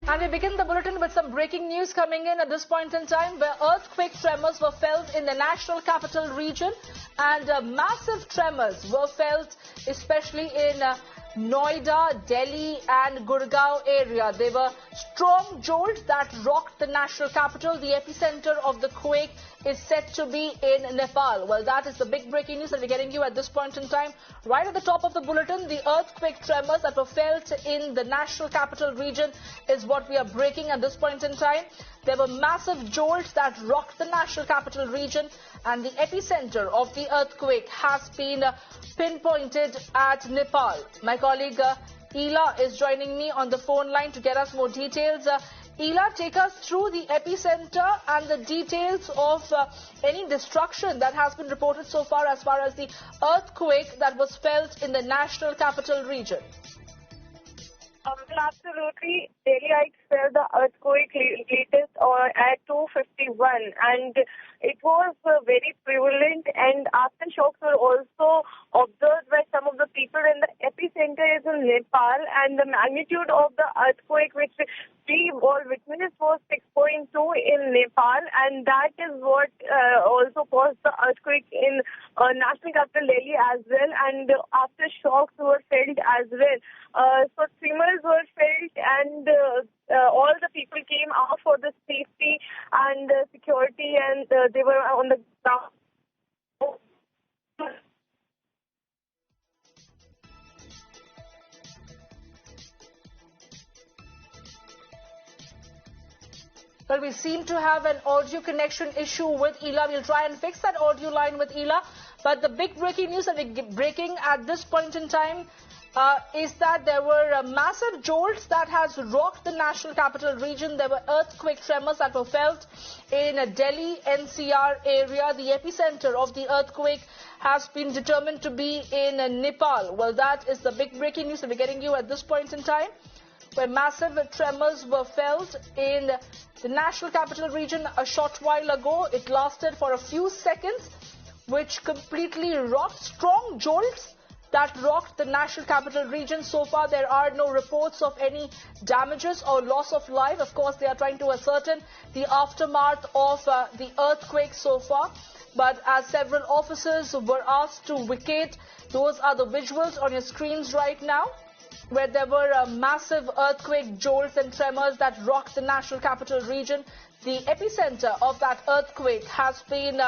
And we begin the bulletin with some breaking news coming in at this point in time, where earthquake tremors were felt in the national capital region, and massive tremors were felt especially in Noida, Delhi and Gurgaon area. They were strong jolts that rocked the national capital. The epicenter of the quake is said to be in Nepal. Well, that is the big breaking news that we're getting you at this point in time. Right at the top of the bulletin, the earthquake tremors that were felt in the national capital region is what we are breaking at this point in time. There were massive jolts that rocked the national capital region, and the epicenter of the earthquake has been pinpointed at Nepal. My colleague Ela is joining me on the phone line to get us more details. Ela, take us through the epicenter and the details of any destruction that has been reported so far as the earthquake that was felt in the national capital region. Absolutely. Delhiites felt the earthquake latest at 2:51, and it was very prevalent, and aftershocks were also observed by some of the people, and the epicenter is in Nepal, and the magnitude of the earthquake which we all witnessed was 6.2 in Nepal, and that is what also caused the earthquake in national capital Delhi as well, and aftershocks were felt as well. So tremors were felt, and all the people came out for the safety and security, and they were on the ground. Well, we seem to have an audio connection issue with Ela. We'll try and fix that audio line with Ela. But the big breaking news that we're breaking at this point in time is that there were massive jolts that has rocked the national capital region. There were earthquake tremors that were felt in Delhi, NCR area. The epicenter of the earthquake has been determined to be in Nepal. Well, that is the big breaking news that we're getting you at this point in time, where massive tremors were felt in the national capital region a short while ago. It lasted for a few seconds, which completely rocked, strong jolts that rocked the national capital region. So far, there are no reports of any damages or loss of life. Of course, they are trying to ascertain the aftermath of the earthquake so far. But as several officers were asked to vacate, those are the visuals on your screens right now, where there were massive earthquake jolts and tremors that rocked the national capital region. The epicenter of that earthquake has been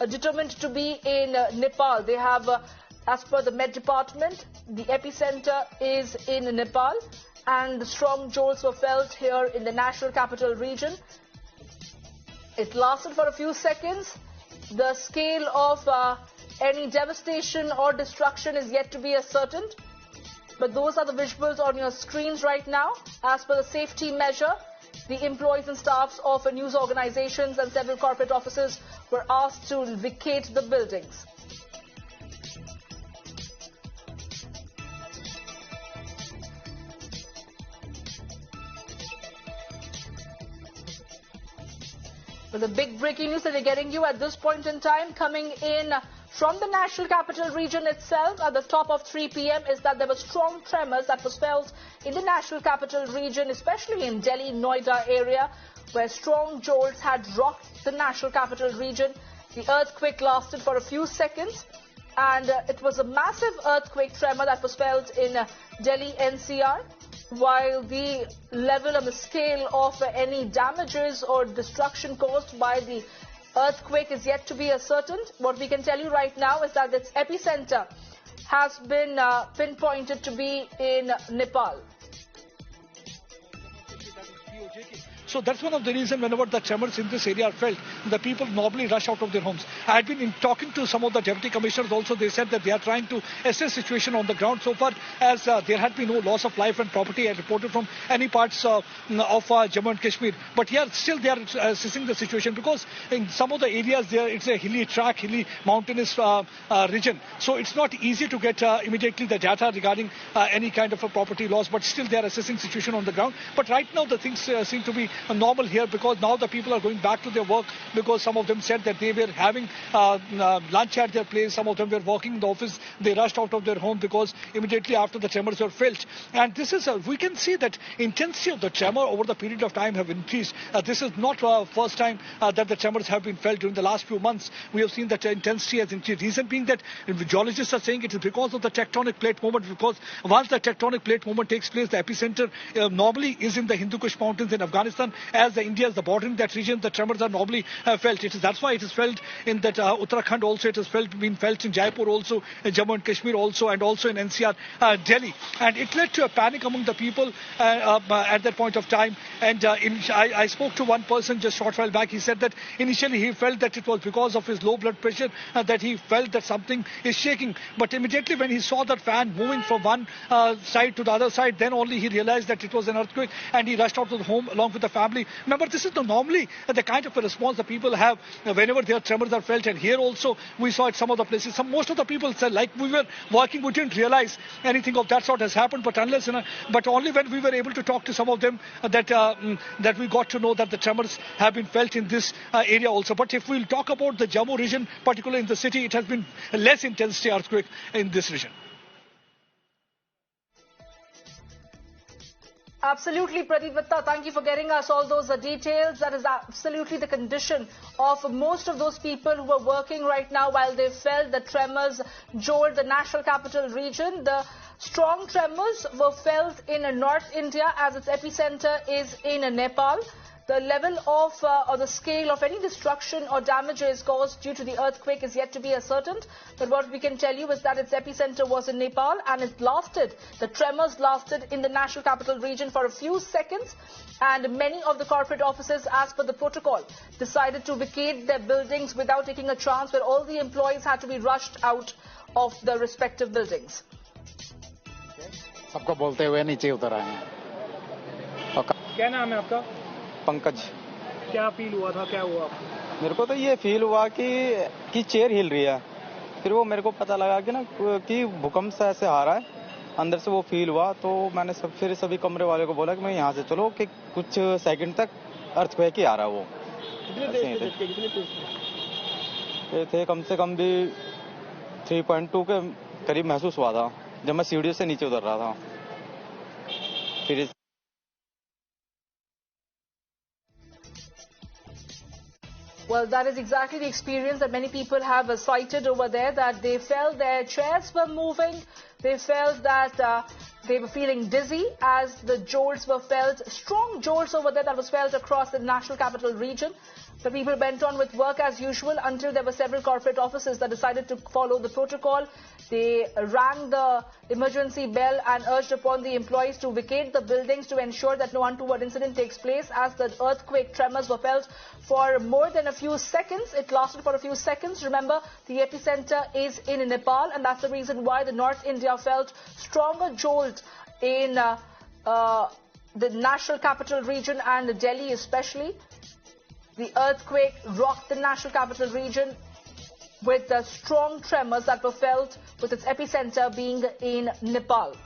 determined to be in Nepal. They have, as per the Met Department, the epicenter is in Nepal, and the strong jolts were felt here in the national capital region. It lasted for a few seconds. The scale of any devastation or destruction is yet to be ascertained. But those are the visuals on your screens right now. As per the safety measure, the employees and staffs of news organizations and several corporate offices were asked to vacate the buildings. But the big breaking news that we're getting you at this point in time, coming in from the national capital region itself at the top of 3 p.m. is that there were strong tremors that was felt in the national capital region, especially in Delhi, Noida area, where strong jolts had rocked the national capital region. The earthquake lasted for a few seconds, and it was a massive earthquake tremor that was felt in Delhi, NCR, while the level and the scale of any damages or destruction caused by the earthquake is yet to be ascertained. What we can tell you right now is that its epicenter has been pinpointed to be in Nepal. So that's one of the reasons whenever the tremors in this area are felt, the people normally rush out of their homes. I had been talking to some of the deputy commissioners also. They said that they are trying to assess the situation on the ground so far, as there had been no loss of life and property as reported from any parts of Jammu and Kashmir. But here still they are assessing the situation, because in some of the areas there it's a hilly track, hilly mountainous region. So it's not easy to get immediately the data regarding any kind of a property loss, but still they are assessing situation on the ground. But right now the things seem to be normal here, because now the people are going back to their work, because some of them said that they were having lunch at their place. Some of them were working in the office. They rushed out of their home because immediately after the tremors were felt. And this is, we can see that intensity of the tremor over the period of time have increased. This is not first time that the tremors have been felt. During the last few months, we have seen that intensity has increased. Reason being that geologists are saying it is because of the tectonic plate movement, because once the tectonic plate movement takes place, the epicenter normally is in the Hindu Kush mountains in Afghanistan. As India is the bordering that region, the tremors are normally felt. That's why it is felt in that Uttarakhand also. It has been felt in Jaipur also, in Jammu and Kashmir also, and also in NCR, Delhi. And it led to a panic among the people at that point of time. And I spoke to one person just a short while back. He said that initially he felt that it was because of his low blood pressure that he felt that something is shaking. But immediately when he saw that fan moving from one side to the other side, then only he realized that it was an earthquake, and he rushed out to the home along with the family. Remember, this is normally the kind of a response the people have whenever their tremors are felt. And here also we saw at some of the places, most of the people said, like we were working, we didn't realize anything of that sort has happened. But but only when we were able to talk to some of them that we got to know that the tremors have been felt in this area also. But if we'll talk about the Jammu region, particularly in the city, it has been less intensity earthquake in this region. Absolutely, Pradeep Vitta. Thank you for getting us all those details. That is absolutely the condition of most of those people who are working right now while they felt the tremors jolt the national capital region. The strong tremors were felt in North India, as its epicenter is in Nepal. The level of or the scale of any destruction or damages caused due to the earthquake is yet to be ascertained. But what we can tell you is that its epicenter was in Nepal, and the tremors lasted in the national capital region for a few seconds. And many of the corporate offices, as per the protocol, decided to vacate their buildings without taking a chance, where all the employees had to be rushed out of the respective buildings. सबको बोलते हुए नीचे उतर आए हैं। क्या नाम है आपका? पंकज। क्या फील हुआ था, क्या हुआ आपको? मेरे को तो ये फील हुआ कि चेयर हिल रही है। फिर वो मेरे को पता लगा कि भूकंप से ऐसे आ रहा है, अंदर से वो फील हुआ। तो मैंने फिर सभी कमरे वाले को बोला कि मैं यहाँ से चलो, कि कुछ सेकंड तक अर्थक्वेक ही आ रहा है। वो कितने देर ये थे कम से कम भी 3.2 के करीब महसूस हुआ था जब मैं सीढ़ियों से नीचे उतर रहा था। फिर Well, that is exactly the experience that many people have cited over there, that they felt their chairs were moving. They felt that they were feeling dizzy as the jolts were felt, strong jolts over there that was felt across the national capital region. The people went on with work as usual until there were several corporate offices that decided to follow the protocol. They rang the emergency bell and urged upon the employees to vacate the buildings to ensure that no untoward incident takes place, as the earthquake tremors were felt for more than a few seconds. It lasted for a few seconds. Remember, the epicenter is in Nepal, and that's the reason why the North India felt stronger jolt in the national capital region and Delhi especially. The earthquake rocked the national capital region with the strong tremors that were felt, with its epicenter being in Nepal.